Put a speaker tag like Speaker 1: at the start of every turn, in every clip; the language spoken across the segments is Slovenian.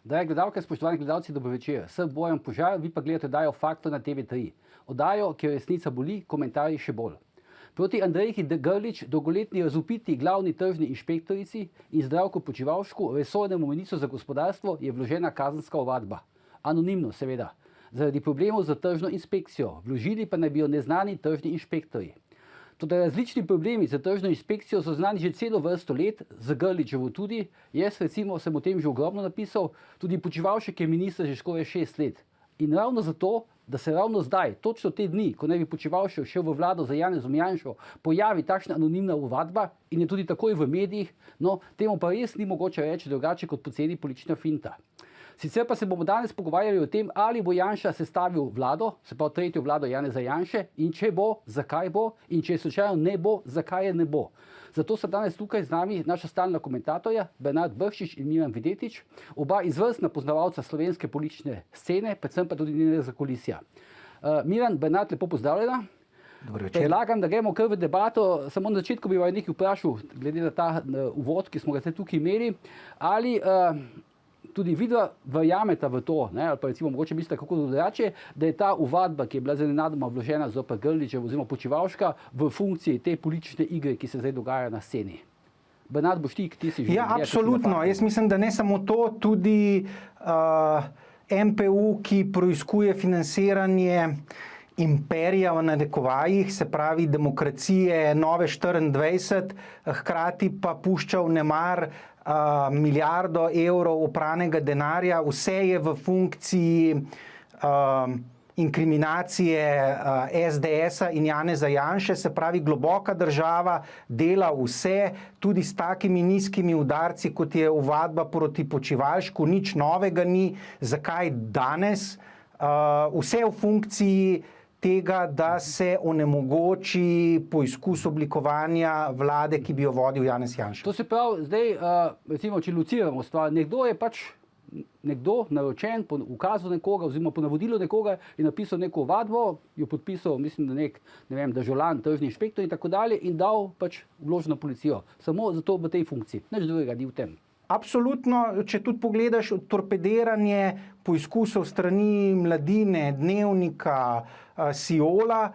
Speaker 1: Drage gledalke, spoštovani gledalci, dober večer. Sem Bojan Požar, vi pa gledate oddajo Faktor na TV3. Oddajo, kjer resnica boli, komentarji še bolj. Proti Andrejki Grlić, dolgoletni razvpiti glavni tržni inšpektorici in Zdravku Počivalšku, resornemu ministru za gospodarstvo, je vložena kazenska ovadba. Anonimno, seveda. Zaradi problemov z tržno inšpekcijo. Vložili pa naj bi jo neznani tržni inšpektorji. Toda različni problemi za tržno inšpekcijo so znani že celo vrsto let, z Grlićevo tudi. Jaz recimo sem o tem že ogromno napisal, tudi Počivalšek je minister že skoraj 6 let. In ravno zato, da se ravno zdaj, točno te dni, ko naj bi Počivalšek šel v vlado za Janezom Janšo, pojavi takšna anonimna ovadba in je tudi takoj v medijih, no, temu pa res ni mogoče reči drugače kot poceni politična finta. Sicer pa se bomo danes pogovarjali o tem, ali bo Janša sestavil vlado, se pravi tretjo vlado Janeza Janše, in če bo, zakaj bo, in če slučajno ne bo, zakaj je ne bo. Zato sta danes tukaj z nami naša stalna komentatorja, Bernard Brščič in Miran Videtič, oba izvrstna poznavalca slovenske politične scene, predvsem pa tudi njenega zakulisja. Miran, Bernard, lepo pozdravljena. Predlagam, da gremo kar v debato. Samo na začetku bi vas nekaj vprašal, glede na ta uvod, ki smo ga tukaj imeli, ali tudi vidva verjameta v to, ne, ali pa recimo mogoče mislite kako drugače, da je ta ovadba, ki je bila nenadoma vložena zoper Grlića oziroma Počivalška, v funkciji te politične igre, ki se zdaj dogaja na sceni. Bernard, boš ti si že...
Speaker 2: Ja, absolutno. Jaz mislim, da ne samo to, tudi MPU, ki proizkuje financiranje imperija v narekovajih, se pravi demokracije Nove 24, hkrati pa pušča v nemar milijardo evrov opranega denarja, vse je v funkciji inkriminacije SDS-a in Janeza Janše, se pravi globoka država dela vse, tudi s takimi nizkimi udarci, kot je ovadba proti Počivalšku, nič novega ni, zakaj danes, vse v funkciji tega, da se onemogoči poizkus oblikovanja vlade, ki bi jo vodil Janez Janša.
Speaker 1: To se pravi, zdaj, recimo, če luciramo stvar, nekdo je pač naročen po ukazu nekoga oziroma po navodilu nekoga in napisal neko ovadbo, jo podpisal, mislim, da nek, ne vem, državljan, tržni inšpektor in tako dalje in dal pač vloženo policijo. Samo zato v tej funkciji. Nič drugega ni v tem.
Speaker 2: Absolutno, če tudi pogledaš torpediranje poizkusov strani Mladine, Dnevnika, Siola,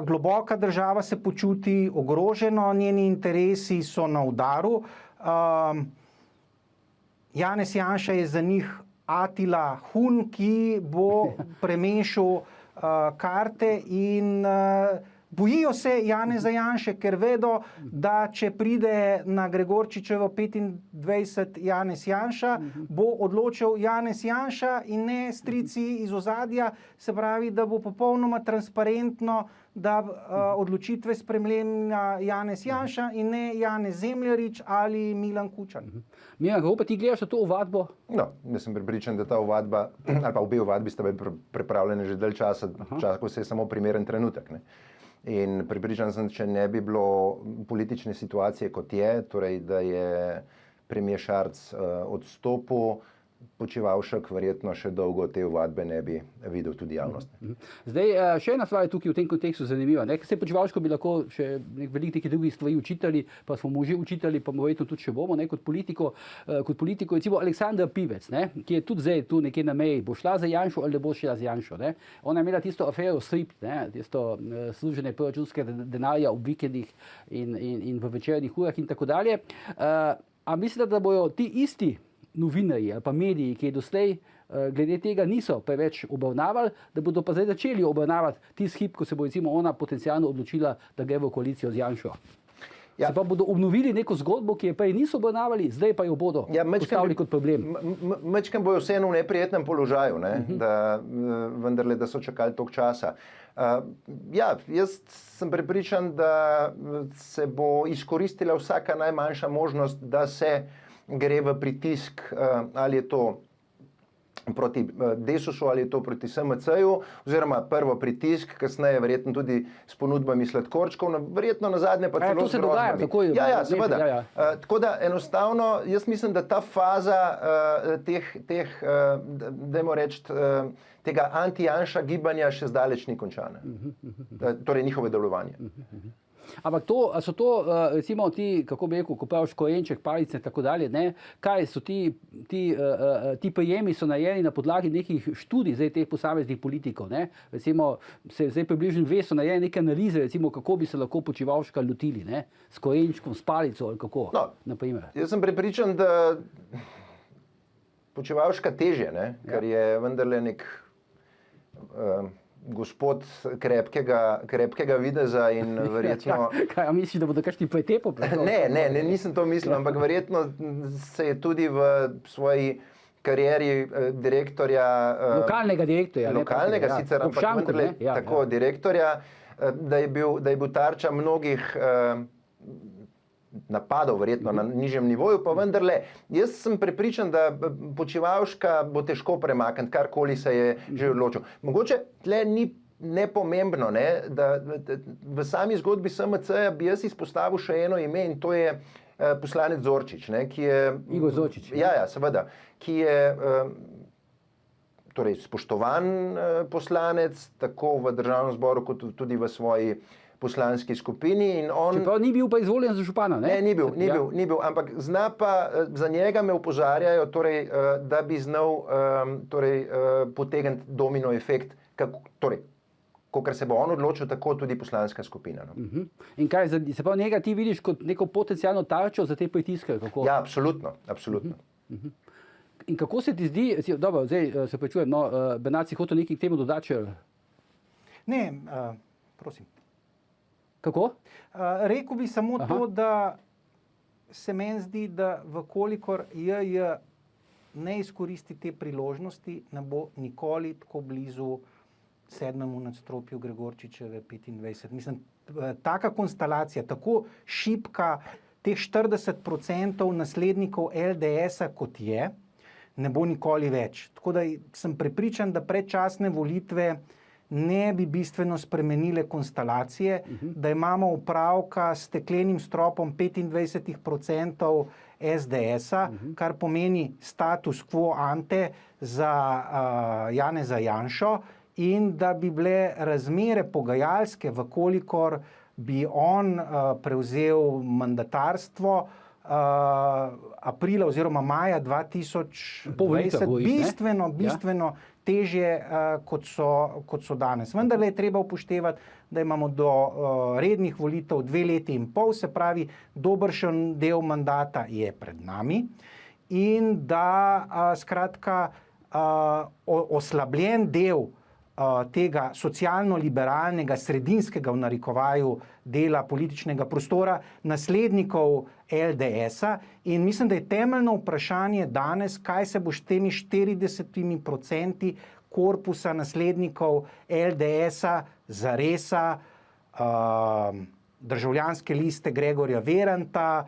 Speaker 2: globoka država se počuti ogroženo, njeni interesi so na udaru. Janez Janša je za njih Atila Hun, ki bo premešal karte in bojijo se Janeza Janše, ker vedo, da če pride na Gregorčičevo 25 Janez Janša, bo odločil Janez Janša in ne strici iz ozadja, se pravi, da bo popolnoma transparentno, da odločitve spremlja Janez Janša in ne Janez Zemljarič ali Milan Kučan.
Speaker 1: Miran, kako pa ti gledaš na to ovadbo?
Speaker 3: No, jaz sem prepričan, da ta ovadba, ali pa obe ovadbi sta bili pripravljene že dalj časa, ko se je samo primeren trenutek, ne. In pripričan sem, če ne bi bilo politične situacije, kot je, torej, da je premier Šarec odstopil, Počivalšek verjetno še dolgo te ovadbe ne bi videl tudi javnost.
Speaker 1: Zdaj, še ena stvar je tukaj v tem kontekstu zanimiva. Se Počivalšku bi lahko še veliko nekaj drugih stvari učitali, pa smo mu že učitali, pa verjetno tudi še bomo, kot politiko, recimo Aleksandra Pivec, ki je tudi zdaj tu nekje na meji, bo šla za Janšo ali ne bo šla za Janšo. Ona je imela tisto afero Strip, tisto služenje proračunskega denarja v vikendih in v večernih urah in tako dalje. A mislite, da bojo ti isti novinarji ali pa mediji, ki doslej glede tega niso preveč obravnavali, da bodo pa zdaj začeli obravnavati tisti hip, ko se bo recimo ona potencialno odločila, da gre v koalicijo z Janšo? Ja. Se pa bodo obnovili neko zgodbo, ki je prej niso obravnavali, zdaj pa jo bodo postavili kot problem.
Speaker 3: Mečkem bojo vseeno v neprijetnem položaju, da vendarle, da so čakali toliko časa. Jaz sem prepričan, da se bo izkoristila vsaka najmanjša možnost, da se gre v pritisk, ali je to proti Desusu ali je to proti SMC-ju, oziroma prvo pritisk, kasneje verjetno tudi s ponudbami sladkorčkov, verjetno na zadnje pa celo
Speaker 1: z grozdami.
Speaker 3: Ja, seveda. Tako da enostavno, jaz mislim, da ta faza dajmo reči, tega anti-Janša gibanja še zdaleč ni končana. Torej njihove delovanje.
Speaker 1: Ampak so to, recimo, ti, kako bi rekel, ko praviš korenček, palice in tako dalje, ne? Kaj so ti prijemi so narejeni na podlagi nekih študij zdaj teh posameznih politikov, ne? Recimo, se zdaj približno ve, so narejene neke analize, recimo, kako bi se lahko Počivalška lotili, ne? S korenčkom, s palico ali kako, naprimer.
Speaker 3: Jaz sem prepričan, da Počivalška težje, ne? Ker je vendarle nek gospod krepkega videza in verjetno...
Speaker 1: Kaj, misliš, da bodo kakšni pretepo?
Speaker 3: Ne, nisem to mislil, ampak verjetno se je tudi v svoji karieri direktorja...
Speaker 1: Lokalnega direktorja.
Speaker 3: Lokalnega sicer, ampak vendarle tako direktorja, da je bil tarča mnogih napadov, verjetno na nižjem nivoju, pa vendarle, jaz sem prepričan, da Počivalška bo težko premakniti, karkoli se je že odločil. Mogoče tle ni nepomembno, ne, da v sami zgodbi SMC-ja bi jaz izpostavil še eno ime in to je poslanec Zorčič, ne, ki je...
Speaker 1: Igor Zorčič.
Speaker 3: Ja, seveda, ki je torej spoštovan poslanec, tako v Državnem zboru, kot tudi v svoji poslanski skupini. In on...
Speaker 1: Čeprav ni bil pa izvoljen za župana, ne?
Speaker 3: Ne, ni bil, ampak zna pa, za njega me opozarjajo, torej, da bi znal potegniti domino efekt, torej, kakor se bo on odločil, tako tudi poslanska skupina. No.
Speaker 1: In kaj, se pravi, njega ti vidiš kot neko potencijalno tarčo za te pritiske? Kako?
Speaker 3: Ja, absolutno.
Speaker 1: In kako se ti zdi, dobro, zdaj se prečujem, no, Bernard si hotel nekaj k temu dodati?
Speaker 2: Ne, prosim.
Speaker 1: Kako?
Speaker 2: Rekel bi samo to, da se meni zdi, da vkolikor JJ ne izkoristi te priložnosti, ne bo nikoli tako blizu 7. nadstropju Gregorčičeve 25. Mislim, taka konstelacija, tako šibka, teh 40% naslednikov LDS-a kot je, ne bo nikoli več. Tako da sem prepričan, da predčasne volitve ne bi bistveno spremenile konstelacije, da imamo opravka s steklenim stropom 25% SDS-a, kar pomeni status quo ante za Janeza Janšo in da bi bile razmere pogajalske, vkolikor bi on prevzel mandatarstvo aprila oziroma maja 2020 bistveno težje, kot so danes. Vendar je treba upoštevati, da imamo do rednih volitev 2 leti in pol, se pravi, dobršen del mandata je pred nami in da skratka oslabljen del tega socialno-liberalnega, sredinskega v narekovaju dela političnega prostora naslednikov LDS-a in mislim, da je temeljno vprašanje danes, kaj se bo s temi 40% korpusa naslednikov LDS-a, Zaresa, Državljanske liste Gregorja Viranta,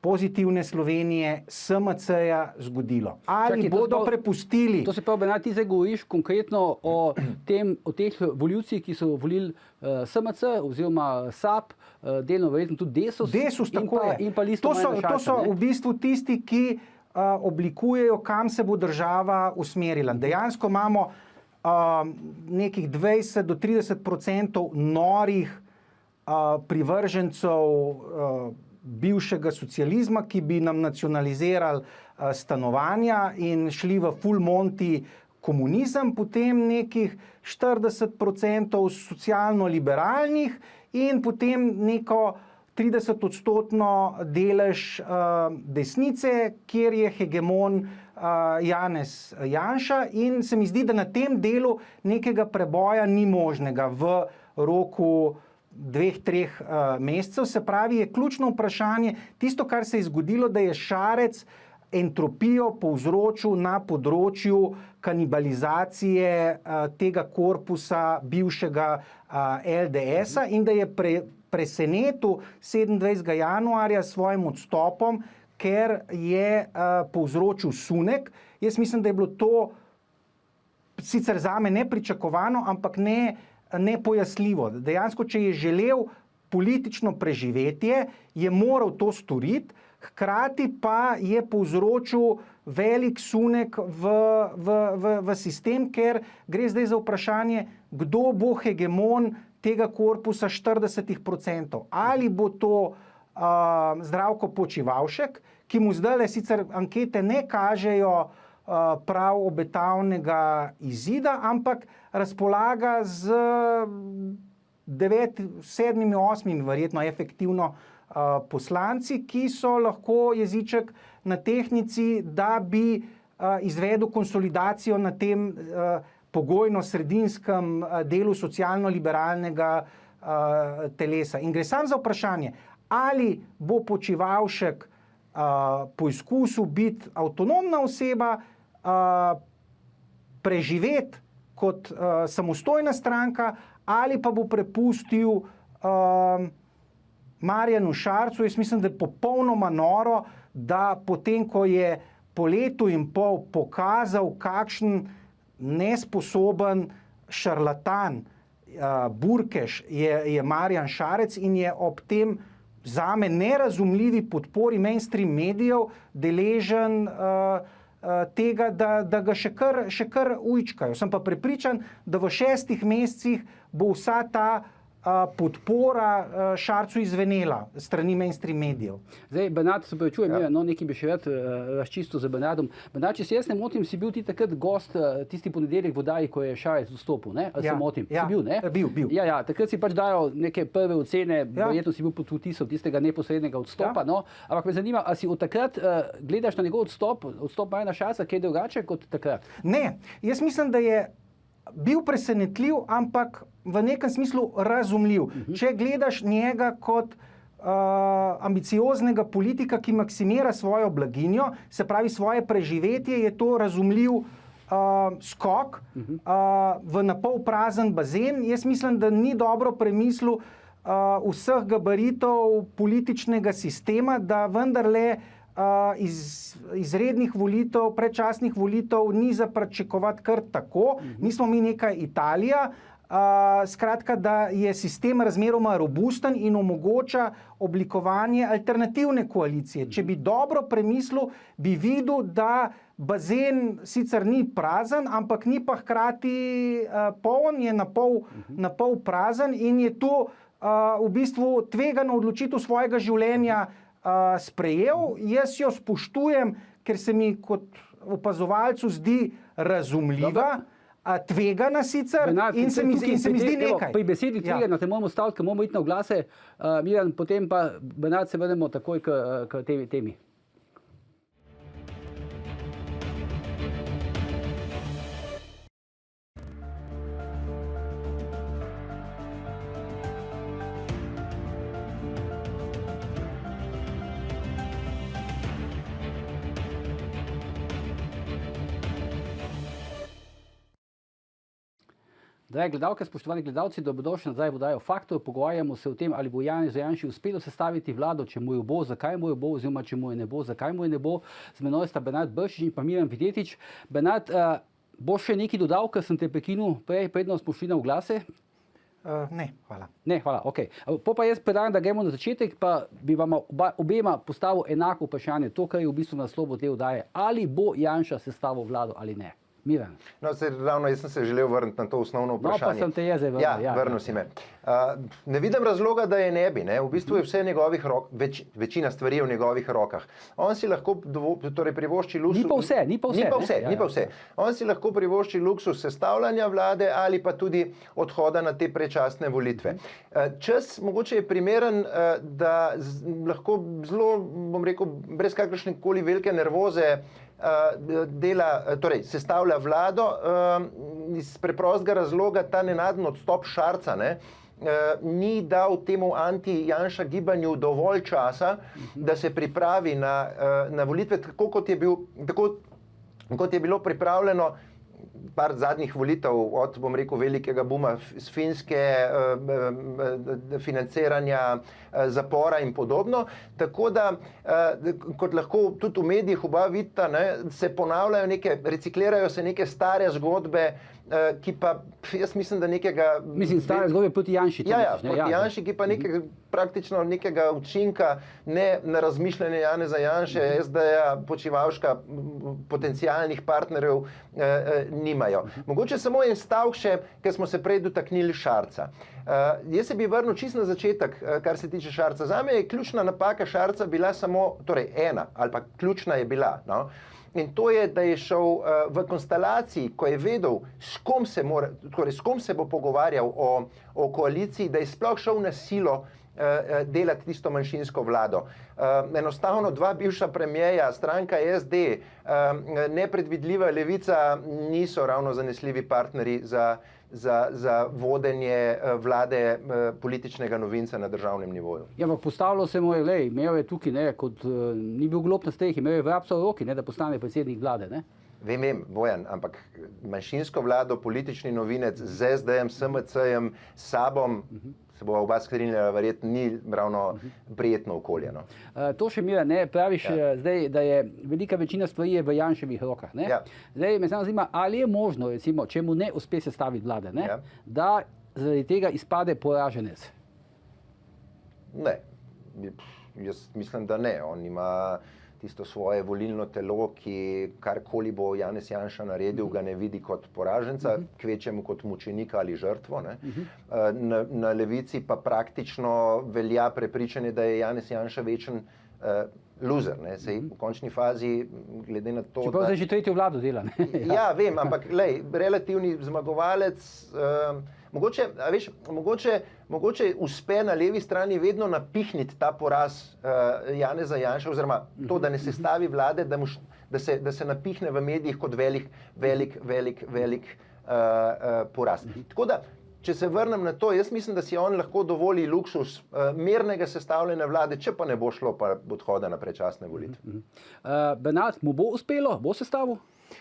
Speaker 2: Pozitivne Slovenije, SMC-ja zgodilo. Ali bodo prepustili...
Speaker 1: To se pravi, Bernard, ti zdaj govoriš konkretno o teh volivcih, ki so volili SMC oziroma SAP, delno verjetno tudi Desus in pa Listo Marjana Šarca.
Speaker 2: To so v bistvu tisti, ki oblikujejo, kam se bo država usmerila. Dejansko imamo nekih 20 do 30% norih privržencev bivšega socializma, ki bi nam nacionalizirali stanovanja in šli v full monty komunizem, potem nekih 40% socialno-liberalnih in potem neko 30% delež desnice, kjer je hegemon Janez Janša in se mi zdi, da na tem delu nekega preboja ni možnega v roku 2-3 mesecev. Se pravi, je ključno vprašanje tisto, kar se je zgodilo, da je Šarec entropijo povzročil na področju kanibalizacije tega korpusa bivšega LDS-a in da je presenetil 27. januarja s svojim odstopom, ker je povzročil sunek. Jaz mislim, da je bilo to sicer zame nepričakovano, ampak nepojasnljivo. Dejansko, če je želel politično preživetje, je moral to storiti, hkrati pa je povzročil velik sunek v sistem, ker gre zdaj za vprašanje, kdo bo hegemon tega korpusa 40%. Ali bo to Zdravko Počivalšek, ki mu zdaj sicer ankete ne kažejo prav obetavnega izida, ampak razpolaga z 9, 7, 8 verjetno efektivno poslanci, ki so lahko jeziček na tehtnici, da bi izvedel konsolidacijo na tem pogojno-sredinskem delu socialno-liberalnega telesa. In gre samo za vprašanje, ali bo Počivalšek poizkusil biti avtonomna oseba, preživeti kot samostojna stranka, ali pa bo prepustil Marjanu Šarcu. Jaz mislim, da je popolnoma noro, da potem, ko je po letu in pol pokazal, kakšen nesposoben šarlatan, burkeš je Marjan Šarec in je ob tem zame nerazumljivi podpori mainstream medijev deležen tega, da ga še kar ujčkajo. Sem pa prepričan, da v 6 mesecih bo vsa ta podpora Šarcu izvenela strani mainstream medijev.
Speaker 1: Zdaj, Bernard, se pravičujem, nekaj bi še rad razčistil z Bernardom. Bernard, če se jaz ne motim, si bil ti takrat gost tisti ponedeljek v oddaji, ko je Šarec vstopil, ne? Ali se motim? Si bil, ne?
Speaker 2: Bil.
Speaker 1: Ja, takrat si pač dajal neke prve ocene, verjetno si bil pod vtisom tistega neposrednega odstopa, no? Ampak me zanima, ali si od takrat gledaš na njegov odstop Marjana Šarca, kaj je drugače kot takrat?
Speaker 2: Ne, jaz mislim, da je bil presenetljiv, ampak v nekem smislu razumljiv. Če gledaš njega kot ambicioznega politika, ki maksimira svojo blaginjo, se pravi svoje preživetje, je to razumljiv skok v napol prazen bazen. Jaz mislim, da ni dobro premislil vseh gabaritov političnega sistema, da vendarle iz izrednih volitev, predčasnih volitev ni za pričakovati kar tako. Nismo mi neka Italija. Skratka, da je sistem razmeroma robusten in omogoča oblikovanje alternativne koalicije. Če bi dobro premislil, bi videl, da bazen sicer ni prazen, ampak ni pa hkrati poln, je na pol prazen in je to v bistvu tvegano odločitev svojega življenja sprejel. Jaz jo spoštujem, ker se mi kot opazovalcu zdi razumljiva, tvegana sicer,
Speaker 1: Bernard,
Speaker 2: in se mi zdi nekaj.
Speaker 1: Pri besedi tvegana te moramo staviti, ker moramo iti na oglase. Miran, potem pa, Bernard, se vrnemo takoj k tej temi. Drage gledalke, spoštovani gledalci, dobrodošli nazaj v oddajo Faktor. Pogovarjamo se o tem, ali bo Janezu Janši uspelo sestaviti vlado, če mu jo bo, zakaj mu jo bo, oziroma če mu jo ne bo, zakaj mu jo ne bo. Z menoj sta Bernard Bršič in pa Miran Videtič. Bernard, boš še nekaj dodal, ker sem te prekinil prej, predno smo šli na oglase?
Speaker 2: Ne, hvala.
Speaker 1: Ne, hvala, ok. Pa jaz predlagam, da gremo na začetek, pa bi vam obema postavil enako vprašanje, to, kar je v bistvu naslov te oddaje. Ali bo Janša sestavil vlado ali ne? Miran.
Speaker 3: No, ravno jaz sem se želel vrniti na to osnovno vprašanje.
Speaker 1: No, pa sem te jaz vrnil.
Speaker 3: Ja, vrnil si me. Ne vidim razloga, da je ne bi. Ne? V bistvu je vse njegovih rok, večina stvari je v njegovih rokah. On si lahko privošči luksus.
Speaker 1: Ni pa vse.
Speaker 3: On si lahko privošči luksus sestavljanja vlade ali pa tudi odhoda na te predčasne volitve. Čas mogoče je primeren, da lahko zelo, bom rekel, brez kakršne koli velike nervoze sestavlja vlado iz preprostega razloga. Ta nenaden odstop Šarca ni dal temu anti-Janša gibanju dovolj časa, da se pripravi na volitve, tako kot je bilo pripravljeno par zadnjih volitev, od, bom rekel, velikega buma z Finske, financiranja zapora in podobno. Tako da, kot lahko tudi v medijih oba vidita, se ponavljajo reciklirajo se neke stare zgodbe ki pa, jaz mislim, da nekega...
Speaker 1: Mislim, stare zgodbe proti Janši.
Speaker 3: Ja, proti Janši, ki pa praktično nekega učinka ne na razmišljanje Janeza Janše, SD-ja, Počivalška, potencialnih partnerjev nimajo. Mogoče samo en stavek še, ker smo se prej dotaknili Šarca. Jaz se bi vrnil čisto na začetek, kar se tiče Šarca. Zame je ključna napaka Šarca bila samo, torej ena, ali pa ključna je bila, no? In to je, da je šel v konstelaciji, ko je vedel, s kom se bo pogovarjal o koaliciji, da je sploh šel na silo delati tisto manjšinsko vlado. Enostavno dva bivša premijeja, stranka SD, nepredvidljiva Levica niso ravno zanesljivi partnerji za vodenje vlade političnega novinca na državnem nivoju.
Speaker 1: Ja, ampak postavilo se mu je, glej, imel je tukaj, ne, kot ni bil glup na streh, imel je vrabca v roki, ne, da postane predsednik vlade, ne?
Speaker 3: Vem, Bojan, ampak manjšinsko vlado, politični novinec z SD-jem, SMC-jem, SAB-om, se bova oba skrinjala, verjetno ni ravno prijetno okolje. No?
Speaker 1: To še Mira, ne, praviš zdaj, da je velika večina stvari v Janševih rokah. Ne? Ja. Zdaj me samo zanima, ali je možno, recimo, če mu ne uspe sestaviti vlade, ne, da zaradi tega izpade poraženec?
Speaker 3: Ne, jaz mislim, da ne. On ima tisto svoje volilno telo, ki karkoli bo Janez Janša naredil, ga ne vidi kot poraženca, kvečemu kot mučenika ali žrtvo. Ne? Na levici pa praktično velja prepričanje, da je Janez Janša večen loser. Ne? Sej v končni fazi, glede na to,
Speaker 1: čeprav zdaj že tretjo vlado dela. Ne?
Speaker 3: Ja, vem, ampak lej, relativni zmagovalec, mogoče uspe na levi strani vedno napihniti ta poraz Janeza Janše, oziroma to, da ne sestavi vlade, da se napihne v medijih kot velik poraz. Tako da, če se vrnem na to, jaz mislim, da si on lahko dovoli luksus mirnega sestavljanja vlade, če pa ne bo šlo pa odhoda na predčasne volitve.
Speaker 1: Bernard, mu bo uspelo? Bo sestavil?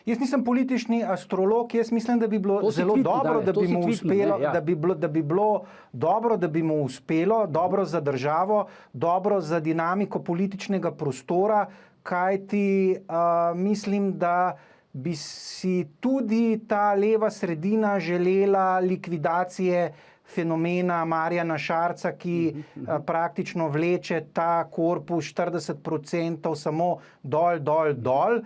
Speaker 2: Jaz nisem politični astrolog, jaz mislim, da bi bilo zelo dobro, da bi mu uspelo, da bi bilo dobro, da bi mu uspelo, dobro za državo, dobro za dinamiko političnega prostora, kajti mislim, da bi si tudi ta leva sredina želela likvidacije fenomena Marjana Šarca, ki praktično vleče ta korpus 40% samo dol.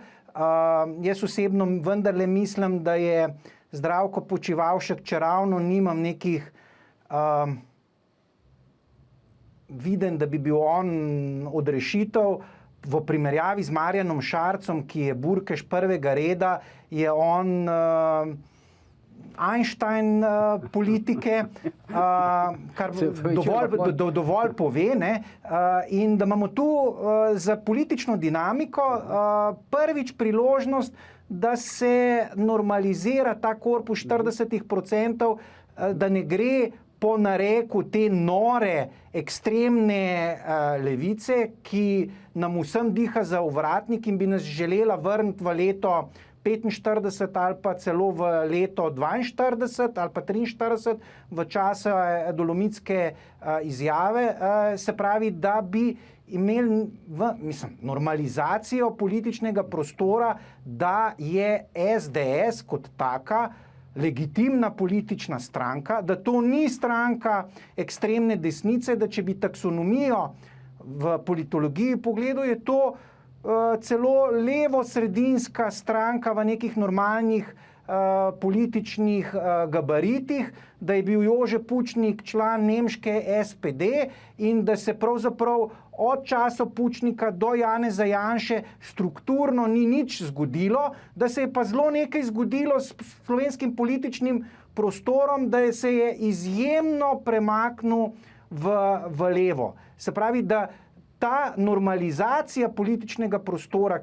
Speaker 2: Jaz osebno vendarle mislim, da je Zdravko Počivalšek, če ravno nimam nekih viden, da bi bil on odrešitev, v primerjavi z Marjanom Šarcom, ki je burkež prvega reda, je on Einstein politike, kar dovolj pove, ne? In da imamo tu za politično dinamiko prvič priložnost, da se normalizira ta korpus 40%, da ne gre po nareku te nore, ekstremne levice, ki nam vsem diha za ovratnik in bi nas želela vrniti v leto 45 ali pa celo v leto 42 ali pa 43 v času dolomitske izjave. Se pravi, da bi imeli normalizacijo političnega prostora, da je SDS kot taka legitimna politična stranka, da to ni stranka ekstremne desnice, da če bi taksonomijo v politologiji pogledal, je to celo levo-sredinska stranka v nekih normalnih političnih gabaritih, da je bil Jože Pučnik član nemške SPD in da se pravzaprav od časa Pučnika do Janeza Janše strukturno ni nič zgodilo, da se je pa zelo nekaj zgodilo s slovenskim političnim prostorom, da se je izjemno premaknil v levo. Se pravi, da ta normalizacija političnega prostora,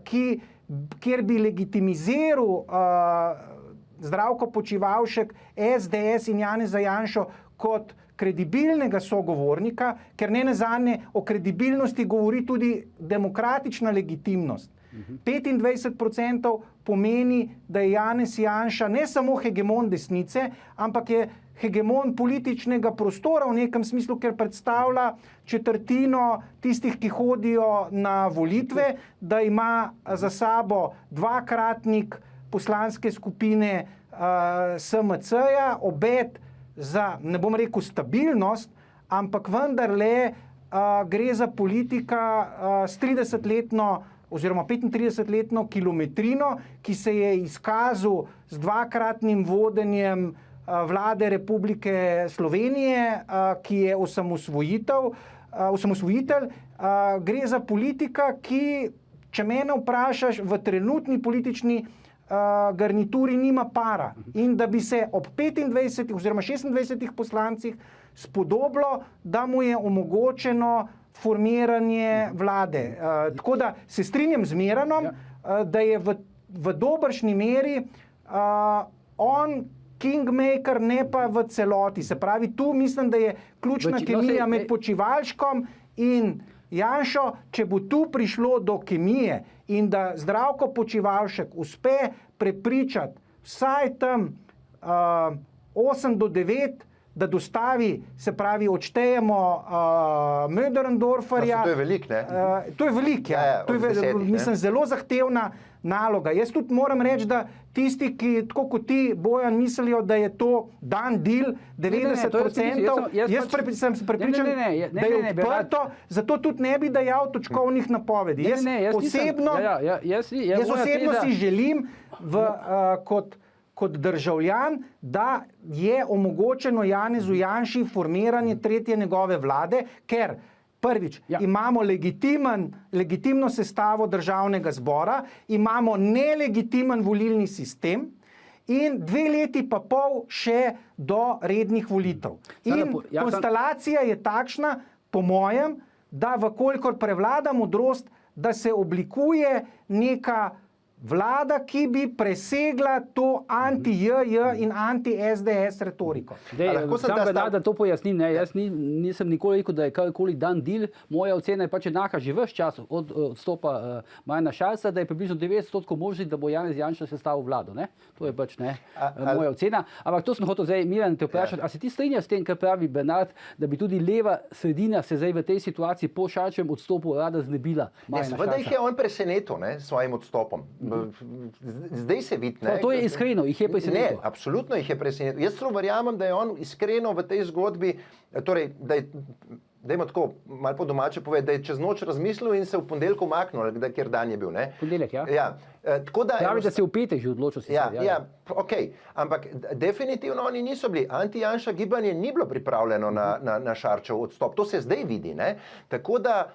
Speaker 2: kjer bi legitimiziral Zdravko Počivalšek, SDS in Janeza Janšo kot kredibilnega sogovornika, ker ne nazadnje o kredibilnosti govori tudi demokratična legitimnost. 25% pomeni, da je Janez Janša ne samo hegemon desnice, ampak je hegemon političnega prostora v nekem smislu, ker predstavlja četrtino tistih, ki hodijo na volitve, da ima za sabo dvakratnik poslanske skupine SMC-ja, obet za, ne bom rekel stabilnost, ampak vendarle gre za politika s 30-letno oziroma 35-letno kilometrino, ki se je izkazal z dvakratnim vodenjem vlade Republike Slovenije, ki je osamosvojitelj. Gre za politika, ki, če mene vprašaš, v trenutni politični garnituri nima para. In da bi se ob 25 oziroma 26 poslancih spodobilo, da mu je omogočeno formiranje vlade. Tako da se strinjam z Miranom, da je v dobršni meri on kingmaker, ne pa v celoti. Se pravi, tu mislim, da je ključna kemija med Počivalškom in Janšo. Če bo tu prišlo do kemije in da Zdravko Počivalšek uspe prepričati vsaj tam 8 do 9, da dostavi, se pravi, odštejemo Möderndorferja.
Speaker 3: To je veliko, ne?
Speaker 2: To je veliko, ja. To je, mislim, zelo zahtevna naloga. Jaz tudi moram reči, da tisti, ki tako kot ti, Bojan, mislijo, da je to dan deal, 90%, jaz sem prepričan, da je odprto, zato tudi ne bi dajal točkovnih napovedi. Jaz osebno si želim kot državljan, da je omogočeno Janezu Janši formiranje tretje njegove vlade, ker prvič, imamo legitimno sestavo državnega zbora, imamo nelegitimen volilni sistem in 2 leti pa pol še do rednih volitev. In konstelacija je takšna, po mojem, da vkolikor prevlada modrost, da se oblikuje neka vlada, ki bi presegla to anti-JJ in anti-SDS retoriko.
Speaker 1: Da to pojasnim, jaz nisem nikoli rekel, da je karkoli dan deal. Moja ocena je pač enaka že ves čas od odstopa Marjana Šarca, da je približno 90% možnosti, da bo Janez Janša sestavil vlado. Ne? To je pač moja ocena. Ampak to sem hotel zdaj, Miran, te vprašati. A se ti strinjaš s tem, kar pravi Bernard, da bi tudi leva sredina se zdaj v tej situaciji po Šarčevem odstopu rada znebila Marjana Šarca?
Speaker 3: Seveda jih je on presenetil s svojim odstopom. Zdaj se vidi.
Speaker 1: To je iskreno, jih je presenetil.
Speaker 3: Ne, absolutno jih je presenetil. Jaz celo verjamem, da je on iskreno v tej zgodbi, torej, da je, dajmo tako malo po domače povedati, da je čez noč razmislil in se v ponedeljek umaknil, kjer dan je bil. Ne?
Speaker 1: Ponedeljek, ja.
Speaker 3: Ja.
Speaker 1: Pravi, da se v petek že odločil.
Speaker 3: Ja, ok. Ampak definitivno oni niso bili. Anti-Janša gibanje ni bilo pripravljeno na Šarčev odstop. To se zdaj vidi. Ne? Tako da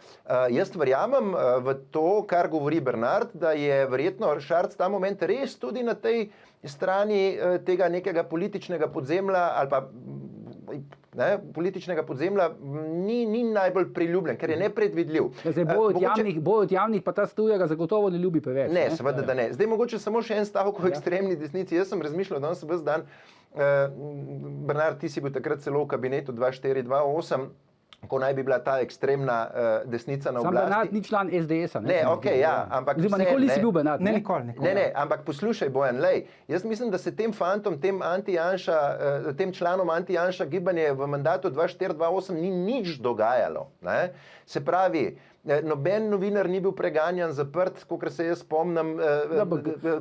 Speaker 3: jaz verjamem v to, kar govori Bernard, da je verjetno Šarc ta moment res tudi na tej strani tega nekega političnega podzemlja ali pa političnega podzemlja ni najbolj priljubljen, ker je nepredvidljiv.
Speaker 1: Bolj od javnih pa ta strujega zagotovo ne ljubi preveč.
Speaker 3: Ne, seveda da ne. Zdaj mogoče samo še en stavek o ekstremni desnici. Jaz sem razmišljal danes ves dan, Bernard, ti si bil takrat celo v kabinetu 2-4-2-8, ko naj bi bila ta ekstremna desnica na oblasti.
Speaker 1: Sam Bernard ni član SDS-a.
Speaker 3: Ne, ok, ja, ampak
Speaker 1: nikoli nisi bil Bernard.
Speaker 2: Ne, nikoli.
Speaker 3: Ne, ampak poslušaj, Bojan, lej, jaz mislim, da se tem fantom, tem članom anti-Janša gibanje v mandatu 2-4-2-8 ni nič dogajalo. Ne? Se pravi, noben novinar ni bil preganjan, zaprt, kakor se jaz spomnim.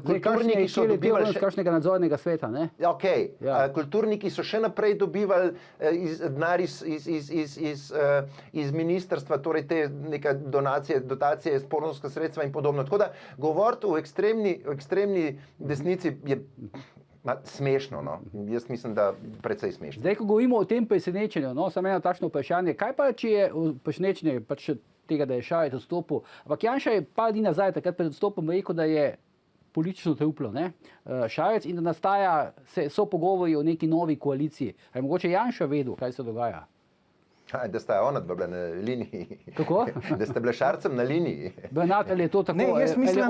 Speaker 1: Kulturniki so dobivali kakšnega nadzornega sveta, ne?
Speaker 3: Ok, kulturniki so še naprej dobivali denar iz ministrstva, torej te neke dotacije, sponzorska sredstva in podobno. Tako da govoriti o ekstremni desnici je smešno, no. Jaz mislim, da precej smešno.
Speaker 1: Zdaj, ko govorimo o tem presenečenju, samo eno takšno vprašanje, kaj pa, če je presenečenje pač tega, da je Šarec odstopil, ampak Janša je par dni nazaj, takrat pred odstopom rekel, da je politično truplo, Šarec, in da so pogovori o neki novi koaliciji. Je mogoče Janša vedel, kaj se dogaja?
Speaker 3: Da sta ona bila na liniji.
Speaker 1: Kako?
Speaker 3: Da sta bila Šarcem na liniji.
Speaker 1: Bernard, ali je to tako?
Speaker 2: Ne, jaz mislim,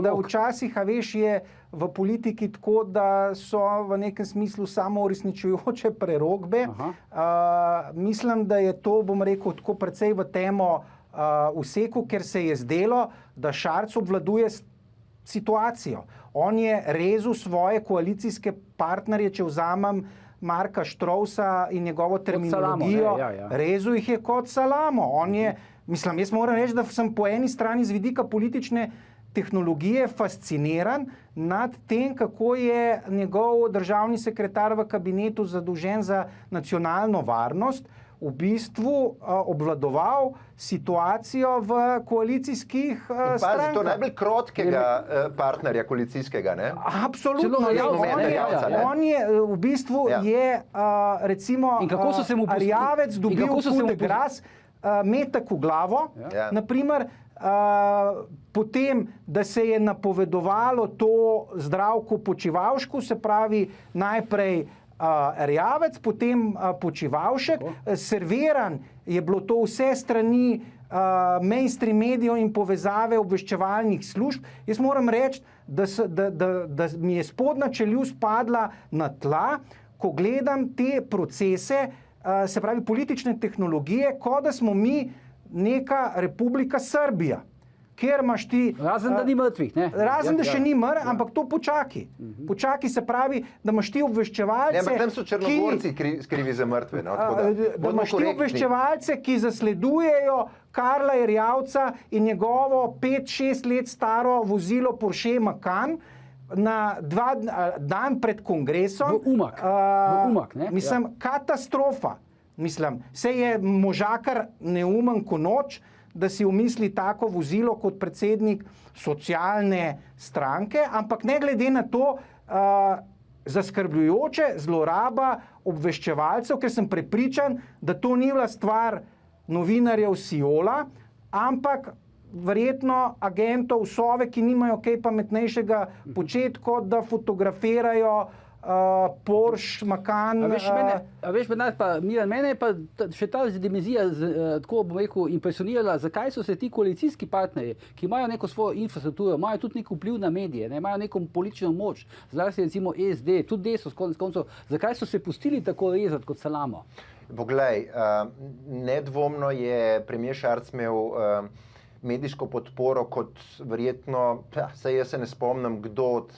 Speaker 2: da včasih, a veš, je v politiki tako, da so v nekem smislu samo uresničujoče prerokbe. Mislim, da je to, bom rekel, tako precej v temo useku, ker se je zdelo, da Šarc obvladuje situacijo. On je rezal svoje koalicijske partnerje, če vzamem Marka Štrousa in njegovo terminologijo, rezal jih je kot salamo. Jaz moram reči, da sem po eni strani z vidika politične tehnologije fasciniran nad tem, kako je njegov državni sekretar v kabinetu zadolžen za nacionalno varnost v bistvu obvladoval situacijo v koalicijskih strankah.
Speaker 3: To je najbolj krotkega partnerja koalicijskega, ne?
Speaker 2: Absolutno. On je v bistvu recimo Arjavec dobil hude gras, metek v glavo, naprimer, potem, da se je napovedovalo to Zdravku Počivalšku, se pravi najprej Erjavec, potem Počivalšek, serviran je bilo to vse strani mainstream medijev in povezave obveščevalnih služb. Jaz moram reči, da mi je spodnja čeljust padla na tla, ko gledam te procese, se pravi politične tehnologije, kot da smo mi neka Republika Srbija. Kjer imaš ti...
Speaker 1: Razen, da ni mrtvih, ne?
Speaker 2: Razen, da še ni mrtvih, ampak to počaki. Počaki se pravi, da imaš ti obveščevalce...
Speaker 3: Ne, ampak tam so Črnogorci krivi za mrtve, no?
Speaker 2: Da imaš ti obveščevalce, ki zasledujejo Karla Erjavca in njegovo 5-6 let staro vozilo Porsche Macan na dan pred kongresom.
Speaker 1: V Umag, ne?
Speaker 2: Mislim, katastrofa. Mislim, se je možakar neumen ko noč, da si umisli tako vozilo kot predsednik socialne stranke, ampak ne glede na to zaskrbljujoče zloraba obveščevalcev, ker sem prepričan, da to ni bila stvar novinarjev Siola, ampak verjetno agentov Sove, ki nimajo kaj pametnejšega početi, kot da fotografirajo Porsche, Macan...
Speaker 1: Mene je pa še ta dimenzija, tako bom rekel, impresionirala, zakaj so se ti koalicijski partnerji, ki imajo neko svojo infrastrukturo, imajo tudi nek vpliv na medije, imajo neko politično moč, zlasti recimo SD, tudi Desus, konec koncev, zakaj so se pustili tako rezati kot salamo?
Speaker 3: Poglej, nedvomno je premier Šarec imel medijsko podporo kot verjetno, saj jaz se ne spomnim, kdo od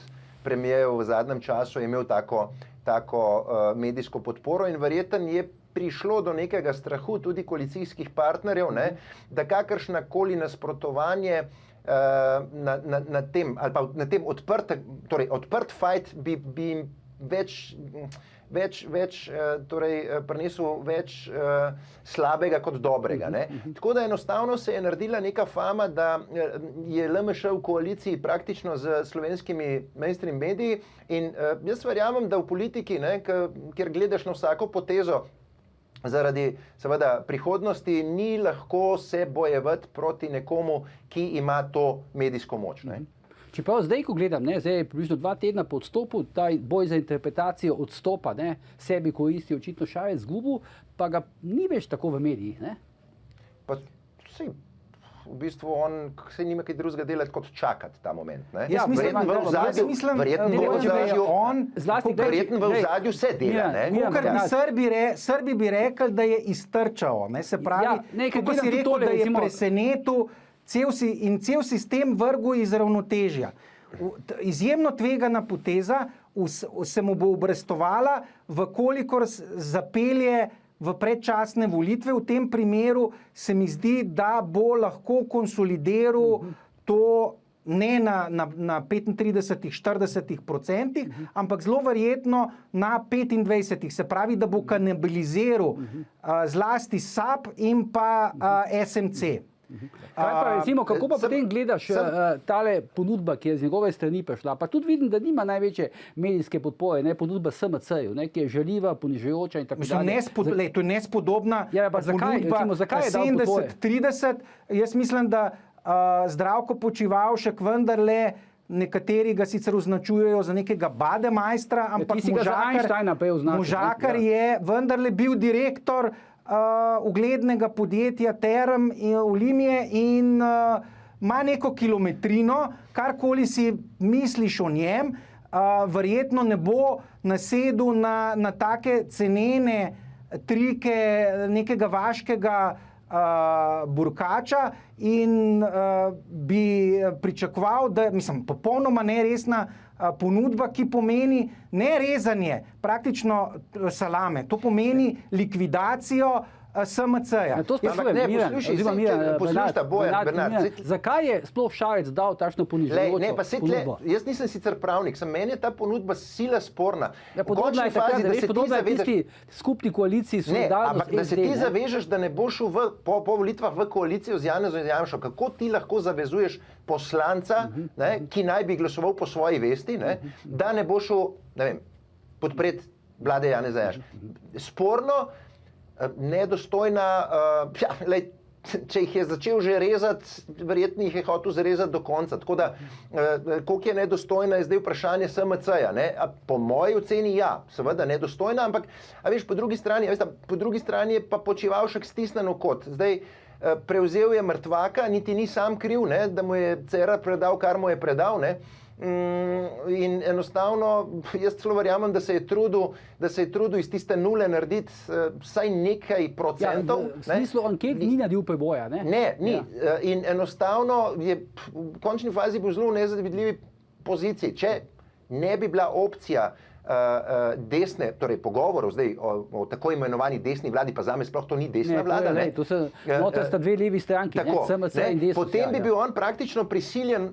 Speaker 3: premijev v zadnjem času je imel tako medijsko podporo in verjetno je prišlo do nekega strahu tudi koalicijskih partnerjev, ne, da kakršnakoli nasprotovanje na tem, ali pa na tem odprt fight bi prinesel več slabega kot dobrega. Ne? Tako da enostavno se je naredila neka fama, da je LMŠ v koaliciji praktično z slovenskimi mainstream mediji in jaz verjamem, da v politiki, ne, kjer gledaš na vsako potezo, zaradi seveda prihodnosti ni lahko se bojevati proti nekomu, ki ima to medijsko moč. Ne?
Speaker 1: Čeprav zdaj, ko gledam, zdaj je približno 2 tedna po odstopu, ta boj za interpretacijo odstopa, sebi koristi očitno Šarec izgubil, pa ga ni več tako v medijih. Ne?
Speaker 3: Pa vsi, v bistvu on se nima kaj drugega delati kot čakati ta moment. Ne?
Speaker 2: Verjetno
Speaker 3: v ozadju se dela.
Speaker 2: Srbi bi rekli, da je iztrčal. Se pravi, kako si rekel, da je presenetil cel sistem vrgu iz ravnotežja. Izjemno tvegana poteza se mu bo obrestovala, vkolikor zapelje v predčasne volitve. V tem primeru se mi zdi, da bo lahko konsolidiral to ne na 35-40%, ampak zelo verjetno na 25%. Se pravi, da bo kanibaliziral zlasti SAB in pa SMC.
Speaker 1: Kaj pa recimo, kako pa potem gledaš tale ponudba, ki je z njegove strani prišla? Pa tudi vidim, da nima največje medijske podpore, ponudba SMC-ju, ki je žaljiva, ponižujoča in tako dalje.
Speaker 2: To je nespodobna
Speaker 1: ponudba
Speaker 2: 70-30. Jaz mislim, da Zdravko Počivalšek vendarle nekateri ga sicer označujejo za nekega bademajstra, ampak Možakar je vendarle bil direktor uglednega podjetja Term Olimje in ima neko kilometrino, karkoli si misliš o njem, verjetno ne bo nasedel na take cenene trike nekega vaškega burkača in bi pričakoval, da, mislim, popolnoma neresna ponudba, ki pomeni ne rezanje praktično salame, to pomeni likvidacijo SMC-ja.
Speaker 1: To sprašujem,
Speaker 3: ne,
Speaker 1: Miran,
Speaker 3: poslušaj,
Speaker 1: oziroma
Speaker 3: saj,
Speaker 1: Miran,
Speaker 3: če poslušajta, Bojan,
Speaker 1: Bernard,
Speaker 3: Bernard,
Speaker 1: zakaj je sploh Šarec dal takšno ponižujočo ponudbo?
Speaker 3: Jaz nisem sicer pravnik, meni je ta ponudba sila sporna.
Speaker 1: Ja, podobna je takrat, podobna je tisti skupni koaliciji Solidarnost
Speaker 3: ampak da se ti zavežeš, da ne boš šel po volitvah v koalicijo z Janezom Janšo, kako ti lahko zavezuješ poslanca, ki naj bi glasoval po svoji vesti, da ne bo šel, ne vem, podpreti vlade Janeza Janše. Sporno, nedostojna, če jih je začel že rezati, verjetno jih je hotel zarezati do konca. Tako da, koliko je nedostojna, je zdaj vprašanje SMC-ja. Po moji oceni ja, seveda nedostojna, ampak veš, po drugi strani je pa Počivalšek stisnjen v kot. Zdaj, prevzel je mrtvaka, niti ni sam kriv, da mu je Cerar predal, kar mu je predal, in enostavno, jaz celo verjamem, da se je trudil iz tiste nule narediti vsaj nekaj procentov.
Speaker 1: V smislu anket ni naredil preboja, ne?
Speaker 3: Ne, ni. In enostavno je v končni fazi bil zelo v nezavidljivi poziciji. Če ne bi bila opcija desne, torej pogovorov zdaj o tako imenovani desni vladi, pa zame sploh to ni desna vlada.
Speaker 1: To sta dve levi stranki, SMC in desni.
Speaker 3: Potem bi bil on praktično prisiljen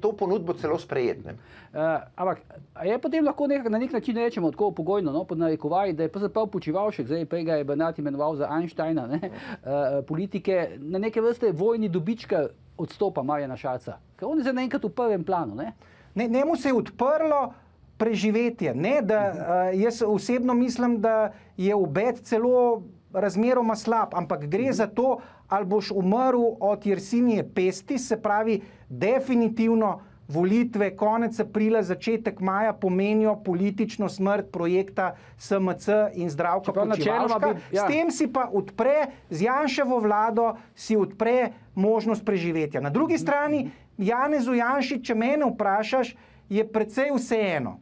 Speaker 3: to ponudbo celo sprejeti.
Speaker 1: Ampak je potem lahko na nek način rečemo tako pogojno, pod narekovaji, da je pravzaprav Počivalšek, zdaj prej ga je Bernard imenoval za Einsteina, politike, na neke vrste vojni dobička odstopa Marjana Šarca. Ker on je zdaj naenkrat v prvem planu.
Speaker 2: Njemu se je odprlo preživetje. Jaz osebno mislim, da je obet celo razmeroma slab, ampak gre za to, ali boš umrl od Jersinije pesti, se pravi definitivno volitve konec aprila, začetek maja pomenijo politično smrt projekta SMC in Zdravka Počivalška. S tem si pa odpre, z Janševo vlado si odpre možnost preživetja. Na drugi strani, Janezu Janši, če mene vprašaš, je precej vseeno.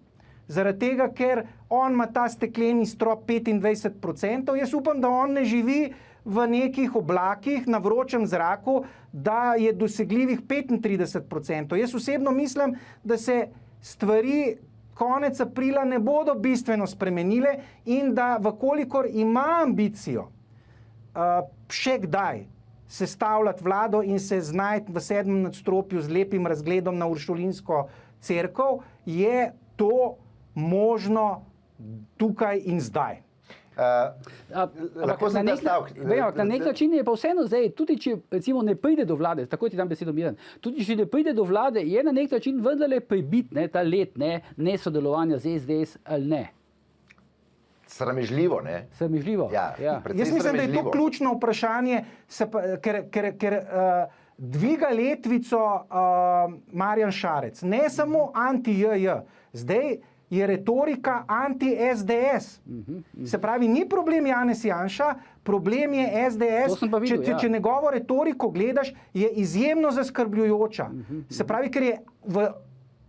Speaker 2: Zaradi tega, ker on ima ta stekleni strop 25%, jaz upam, da on ne živi v nekih oblakih na vročem zraku, da je dosegljivih 35%. Jaz osebno mislim, da se stvari konec aprila ne bodo bistveno spremenile in da vkolikor ima ambicijo še kdaj sestavljati vlado in se znajti v 7. nadstropju z lepim razgledom na Uršulinsko cerkev, je to možno tukaj in zdaj.
Speaker 3: Lahko sem ta stavek.
Speaker 1: Na nek način je pa vseeno zdaj, tudi če recimo ne pride do vlade, tako ti dam besedo Miran, tudi če ne pride do vlade, je na nek način vendarle pribit ta let nesodelovanja z SDS ali ne.
Speaker 3: Sramežljivo, ne?
Speaker 1: Sramežljivo.
Speaker 3: Ja.
Speaker 2: Jaz mislim, da je to ključno vprašanje, ker dviga letvico Marjan Šarec. Ne samo anti-JJ. Zdaj je retorika anti-SDS. Se pravi, ni problem Janez Janša, problem je SDS. Če njegovo retoriko gledaš, je izjemno zaskrbljujoča. Se pravi, ker je v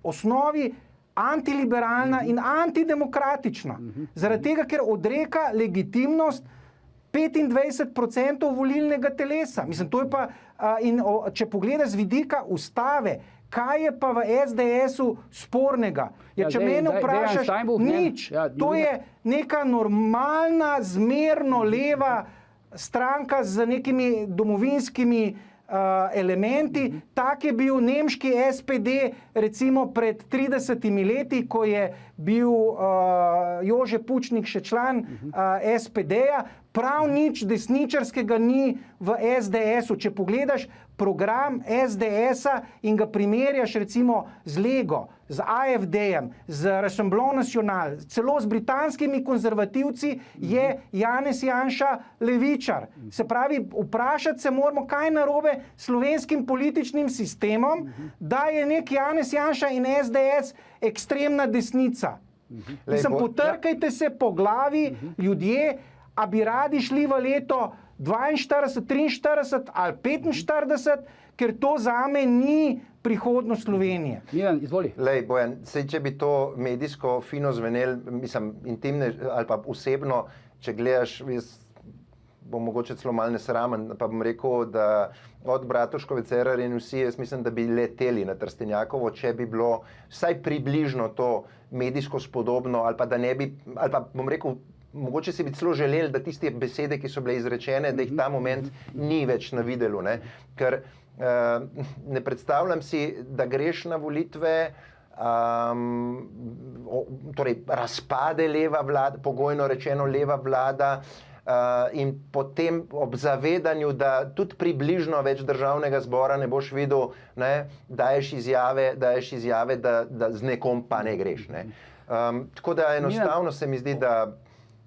Speaker 2: osnovi antiliberalna in antidemokratična. Zaradi tega, ker odreka legitimnost 25% volilnega telesa. Mislim, to je pa, če pogledaš z vidika ustave, kaj je pa v SDS-u spornega? Če mene vprašaš, nič. To je neka normalna, zmerno leva stranka z nekimi domovinskimi elementi. Tak je bil nemški SPD recimo pred 30 leti, ko je bil Jože Pučnik še član SPD-ja. Prav nič desničarskega ni v SDS-u. Če pogledaš program SDS-a in ga primerjaš recimo z Lego, z AFD-jem, z Rassemblement National, celo z britanskimi konzervativci, je Janez Janša levičar. Se pravi, vprašati se moramo, kaj je narobe s slovenskim političnim sistemom, da je nek Janez Janša in SDS ekstremna desnica. Mislim, potrkajte se po glavi, ljudje, a bi radi šli v leto 42, 43 ali 45, ker to zame ni prihodnost Slovenije.
Speaker 1: Miran, izvoli.
Speaker 3: Lej, Bojan, če bi to medijsko fino zvenel, mislim, intimne ali pa osebno, če gledaš, jaz bom mogoče celo malo nesramen, pa bom rekel, da od Bratuškove, Cerar in vsi, jaz mislim, da bi leteli na Trstenjakovo, če bi bilo vsaj približno to medijsko spodobno, ali pa da ne bi, ali pa bom rekel, mogoče si bi celo želeli, da tiste besede, ki so bile izrečene, da jih ta moment ni več na videlu, ne? Ker ne predstavljam si, da greš na volitve, torej razpade leva vlada, pogojno rečeno leva vlada, in potem ob zavedanju, da tudi približno več državnega zbora ne boš videl, ne, daješ izjave, da z nekom pa ne greš. Ne. Tako da enostavno se mi zdi, da...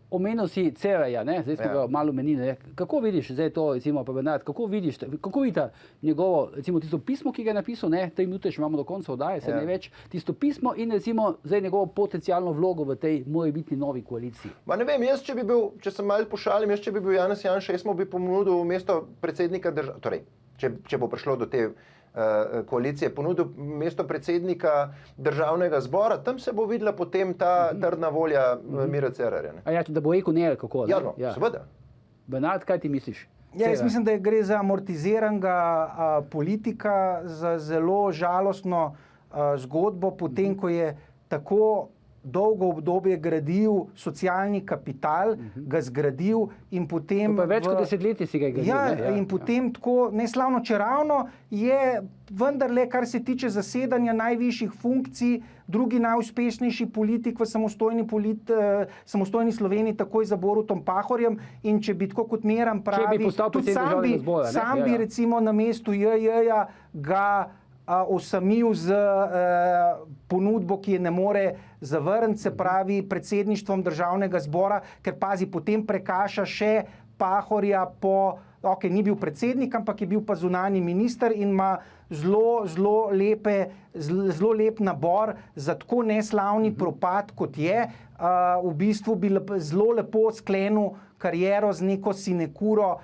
Speaker 1: Omenil si Cerarja, zdaj smo ga malo omenili. Kako vidiš zdaj to, recimo, pa Bernard, kako vidite njegovo, recimo, tisto pismo, ki ga je napisal, 3 minute še imamo do konca oddaje, se ne več, tisto pismo in recimo zdaj njegovo potencialno vlogo v tej morebitni novi koaliciji?
Speaker 3: Ma ne vem, jaz, če sem malo pošalim, če bi bil Janez Janša, jaz mu bi ponudil mesto predsednika države, torej, če bo prišlo do te koalicije, ponudil mesto predsednika državnega zbora, tam se bo videla potem ta trdna volja Mira Cerarja.
Speaker 1: Da bo rekel ne, kako?
Speaker 3: Ja, no, seveda.
Speaker 1: Bernard, kaj ti misliš?
Speaker 2: Jaz mislim, da gre za amortiziranega politika, za zelo žalostno zgodbo, potem, ko je tako dolgo obdobje gradil socialni kapital, ga zgradil in potem...
Speaker 1: Pa več kot desetletje si ga je gradil.
Speaker 2: In potem tako neslavno čeravno je vendarle, kar se tiče zasedanja najvišjih funkcij, drugi najuspešnejši politik v samostojni Sloveniji, takoj za Borutom Pahorjem, in če bi tako kot Miran pravi, tudi sam bi recimo na mestu JJ-ja ga osamil z ponudbo, ki je ne more zavrniti, se pravi predsedništvom državnega zbora, ker pazi, potem prekaša še Pahorja ni bil predsednik, ampak je bil pa zunanji minister in ima zelo lep nabor za tako neslavni propad, kot je. V bistvu bi zelo lepo sklenil kariero z neko sinekuro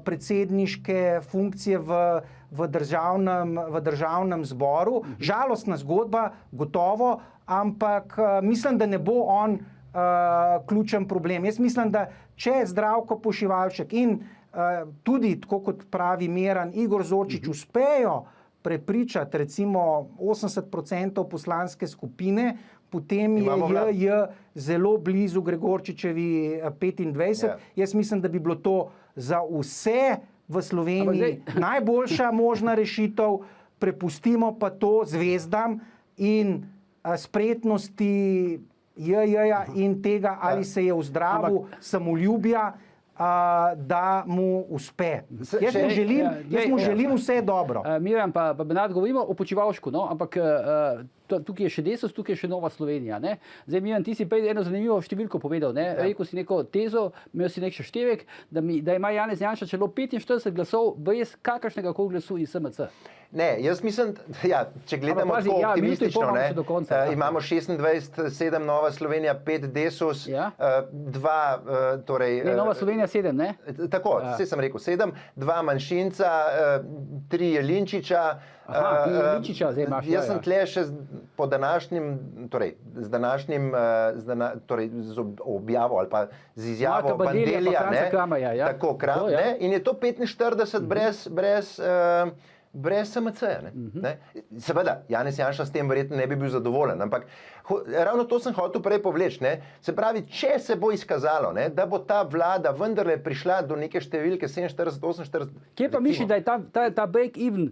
Speaker 2: predsedniške funkcije v državnem zboru. Žalostna zgodba, gotovo, ampak mislim, da ne bo on ključen problem. Jaz mislim, da če Zdravko Počivalšek in tudi, tako kot pravi Miran, Igor Zorčič uspejo prepričati recimo 80% poslanske skupine, potem je JJ zelo blizu Gregorčičevi 25. Jaz mislim, da bi bilo to za vse v Sloveniji najboljša možna rešitev, prepustimo pa to zvezdam in spretnosti JJ-ja in tega, ali se je vzdravil samoljubja, da mu uspe. Jaz mu želim vse dobro.
Speaker 1: Miran, pa Bernard, govorimo o Počivalšku, ampak tukaj je še Desus, tukaj je še Nova Slovenija. Zdaj, Miran, ti si prej eno zanimivo številko povedal. Rekel si neko tezo, imel si nek seštevek, da ima Janez Janša celo 45 glasov brez kakršnega koli glasu iz SMC.
Speaker 3: Ne, jaz mislim, če gledamo tako optimistično, imamo 26-7 Nova Slovenija, 5 Desus, 2, torej...
Speaker 1: Ne, Nova Slovenija 7, ne?
Speaker 3: Tako, vse sem rekel 7, 2 manjšinca, 3 Jelinčiča.
Speaker 1: Ti Jelinčiča zdaj imaš.
Speaker 3: Jaz sem tle še po današnjim, torej z objavo ali pa z izjavo Bandelija, tako Kram, in je to 45 brez SMC-ja. Seveda, Janez Janša s tem verjetno ne bi bil zadovoljen, ampak ravno to sem hotel prej povleči. Se pravi, če se bo izkazalo, da bo ta vlada vendarle prišla do neke številke 47-48...
Speaker 1: Kje pa misliš, da je ta break-even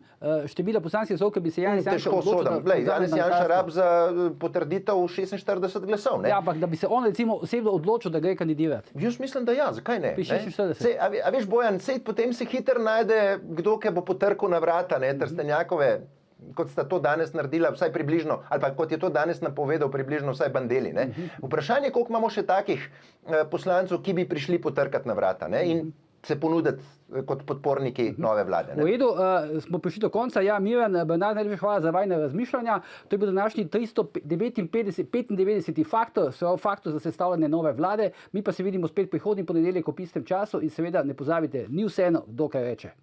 Speaker 1: števila poslanskih glasov, ki bi se Janez Janša odločil?
Speaker 3: Janez Janša rab za potrditev 46 glasov.
Speaker 1: Ja, ampak da bi se on recimo osebno odločil, da gre kandidirati.
Speaker 3: Jaz mislim, da ja, zakaj ne?
Speaker 1: Pri 46.
Speaker 3: A veš, Bojan, potem se hitro najde kdo, ki bo potrkal na vrata, Trstenjakove, kot sta to danes naredila, vsaj približno, ali pa kot je to danes napovedal približno vsaj Bandeli. Vprašanje, koliko imamo še takih poslancev, ki bi prišli potrkati na vrata in se ponuditi kot podporniki nove vlade.
Speaker 1: V redu, smo prišli do konca. Ja, Miran, Bernard, najlepša hvala za vajne razmišljanja. To je bil današnji 395. faktor za sestavljanje nove vlade. Mi pa se vidimo spet prihodnji ponedeljek ob istem času in seveda ne pozabite, ni vseeno, kdo kaj reče.